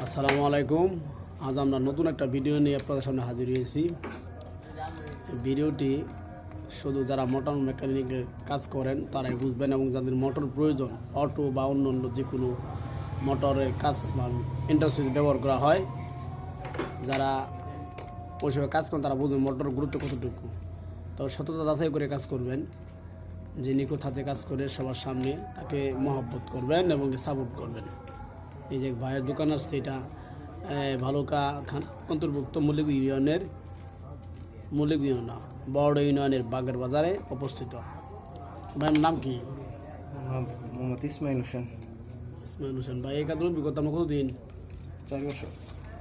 আসসালামু আলাইকুম। আজ আমরা নতুন একটা ভিডিও নিয়ে আপনাদের সামনে হাজির হয়েছি। ভিডিওটি শুধু যারা মোটর মেকানিকের কাজ করেন তারাই বুঝবেন এবং যাদের মোটর প্রয়োজন, অটো বা অন্য অন্য যে কোনো মোটরের কাজ বা ইন্ডাস্ট্রিতে ব্যবহার করা হয়, যারা ওইসবে কাজ করেন তারা বুঝবেন মোটরের গুরুত্ব কতটুকু। তো সততা যাচাই করে কাজ করবেন, যে নিখুঁত হাতে কাজ করে সবার সামনে তাকে মহব্বত করবেন এবং সাপোর্ট করবেন। এই যে ভাইয়ের দোকান আসছে, এটা ভালুকা থানা অন্তর্ভুক্ত মল্লিক ইউনিয়নের বড় ইউনিয়নের বাগের বাজারে অবস্থিত। ভাইয়ের নাম কি? মোহাম্মদ ইসমাইল হোসেন। ইসমাইল হোসেন। ভাই এই কাজের অভিজ্ঞতা আমরা কতদিন? 4 বছর।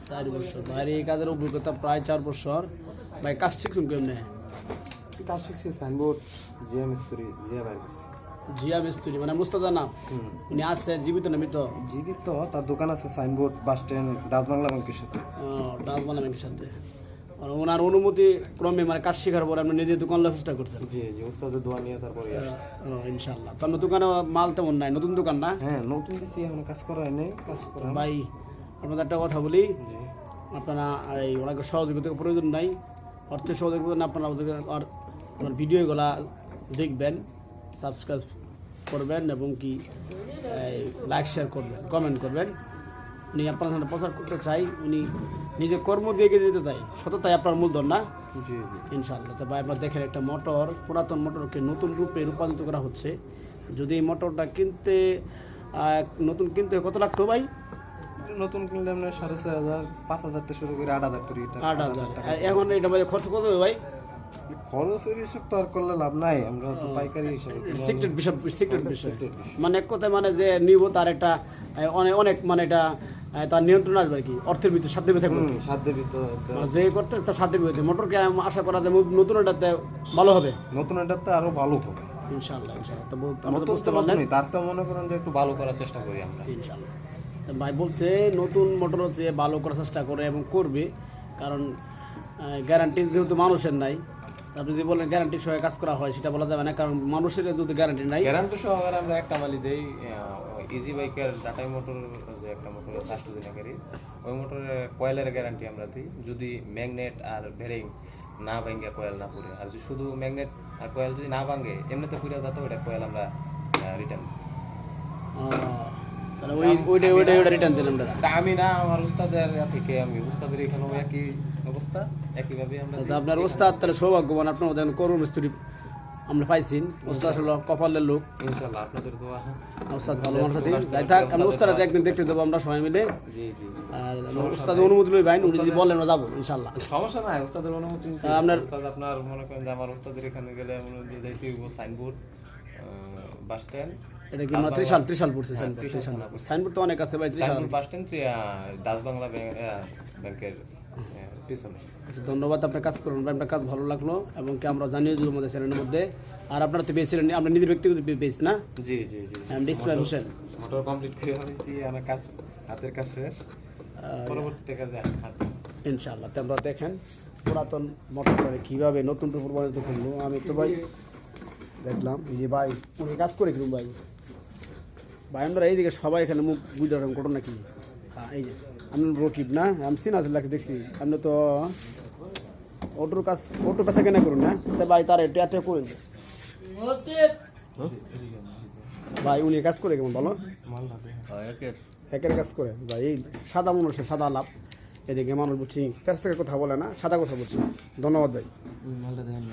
4 বছর। ভাইয়ের এই কাজের অভিজ্ঞতা প্রায় 4 বছর। ভাই কাজ শিখছেন কেমনে? কাজ শিখছি সাইনবোর্ড জিয়া মিস্ত্রি জিয়া বাইরে। জিয়া মিস্ত্রি মানে মুস্তাদা নাম? উনি আছে জীবিত না মৃত? জীবিত। তার দোকান আছে signboard bus stand Dutch Bangla ব্যাংকের সাথে। ডাচ বাংলা ব্যাংকের সাথে। আর ওনার অনুমতি ক্রমে মানে কাজ শেখার পরে আপনি নিজে দোকান খোলার চেষ্টা করছেন? জি জি, ওস্তাদের দোয়া নিয়ে তারপরে ইনশাল্লাহ। তো আপনার দোকানে মাল তেমন নাই, নতুন দোকান না? হ্যাঁ, নতুন দিছি, এখন কাজ করা নেই, কাজ করা। ভাই আপনাদের একটা কথা বলি, জি, আপনারা এই ওনাকে সহযোগিতার প্রয়োজন নাই, অর্থের সহযোগিতা না, আপনারা আর আমার ভিডিওগুলা দেখবেন, সাবস্ক্রাইব করবেন এবং কি লাইক শেয়ার করবেন, কমেন্ট করবেন। উনি আপনার সামনে প্রচার করতে চাই, উনি নিজের কর্ম দিয়ে এগিয়ে যেতে চাই, সততাই আপনার মূলধন না? জি জি, ইনশাআল্লাহ। তো ভাই আপনার দেখেন একটা মোটর, পুরাতন মোটরকে নতুন রূপে রূপান্তরিত করা হচ্ছে। যদি এই মোটরটা কিনতে নতুন কিনতে কত লাগতো ভাই? নতুন কিনলে আপনার 6,500 5,000 থেকে শুরু করে 8,000 করে। 8,000। এখন এটা ভাই খরচ কত হবে ভাই? খরচের হিসাব তো আর করলে লাভ নাই, আমরা তো পাইকারি হিসাবে। সিক্রেট বিষয় মানে এক কথায় মানে যে নিব তার একটা অনেক মানে এটা তার নিয়ন্ত্রণ আসবে আর কি, অর্থের ভিতরে সাধ্যের ভিতরে থাকবে, সাধ্যের ভিতরে মানে যে করতে তার সাধ্যের ভিতরে। মোটরকে আশা করা যায় নতুন এটাতে ভালো হবে, নতুন এটাতে আরো ভালো হবে ইনশাআল্লাহ। ইনশাআল্লাহ। তো আমরা তো বুঝতে পারলাম, তার তো মনে করেন যে একটু ভালো করার চেষ্টা করি আমরা, ইনশাআল্লাহ। ভাই বলছে নতুন মোটর হচ্ছে ভালো করার চেষ্টা করে এবং করবে, কারণ গ্যারান্টি যেহেতু মানুষের নাই। আপনি যদি বলেন গ্যারান্টি সহ কাজ করা হয়, সেটা বলা যাবে না, কারণ মানুষের যদি গ্যারান্টি নাই। গ্যারান্টি সহকারে আমরা একটা মালি দেই, ইজি বাইকের টাটাই মোটর যে একটা মোটরের 5 দিনাকারী, ওই মোটরের কয়েলের গ্যারান্টি আমরা দিই। যদি ম্যাগনেট আর বেরিং না ভাঙে, কয়েল না পুড়ে, আর যদি শুধু ম্যাগনেট আর কয়েল যদি না ভাঙে এমনিতে পুড়ে যেত, ওইটা কয়েল আমরা রিটার্ন দিই। তাহলে ওইটা রিটার্ন দিলাম। আমি না, আমার উস্তাদের থেকে, আমি উস্তাদের এখানেও একই অবস্থা, একইভাবে আমরা দিই। আপনার ওস্তাদ তাহলে সৌভাগ্যবান, আপনার মধ্যে কর্ম মিস্ত্রি আমরা পাইছি। ওস্তাদ হলো কপালের লোক, ইনশাআল্লাহ আপনাদের দোয়া। ওস্তাদ ভালো মানুষ আছে। যাই থাক, আমি ওস্তাদকে একদিন দেখতে দেবো আমরা সবাই মিলে। জি জি, আর ওস্তাদের অনুমতি লই ভাই, উনি যদি বলেন আমরা যাবো ইনশাআল্লাহ। সমস্যা নাই, ওস্তাদের অনুমতি নিতে। আপনার ওস্তাদ আপনার মনে করেন যে আমার ওস্তাদের এখানে গেলে যাইতে হইব সাইনবোর্ড, বাস স্ট্যান্ড। এটা কি আমরা ত্রিশাল পড়ছে? সাইনবোর্ড তো অনেক আছে ভাই। Trishal bus stand, Dutch Bangla ব্যাংকের পিছনে। ধন্যবাদ, আপনার কাজ করুন ভাই, আপনার কাজ ভালো লাগলো এবং কি আমরা জানিয়ে দেবো আমাদের চ্যানেলের মধ্যে। আর আপনারা তো পেয়েছিলেন, আপনার নিজের ব্যক্তিগত পেয়েছি না? জি জি জি, ইসমাইল হোসেন। মোটর কমপ্লিট করে হয়েছি, আমার কাজ, হাতের কাজ শেষ, পরবর্তীতে কাজে হাত। ইনশাআল্লাহ। তো আমরা দেখেন পুরাতন মোটরটারে কীভাবে নতুন রূপ পরিণত করলো। আমি তো ভাই দেখলাম এই যে ভাই উনি কাজ করে কিরম ভাই। ভাই আমরা এইদিকে সবাই এখানে মুখ বুঝতে পারলাম ঘটনা কি। হ্যাঁ, এই যে আমি রকিব না, আমি সিনাজুল্লাহকে দেখছি। আপনি তো অটোর পেশা কেনা করুন না, তা ভাই তার এটা করে ভাই উনি কাজ করে কেমন ভালো একের কাজ করে ভাই। এই সাদা মানুষের সাদা লাভ, এদিকে মানুষ বুঝছি পেশ থেকে কথা বলে না, সাদা কথা বলছি। ধন্যবাদ ভাই।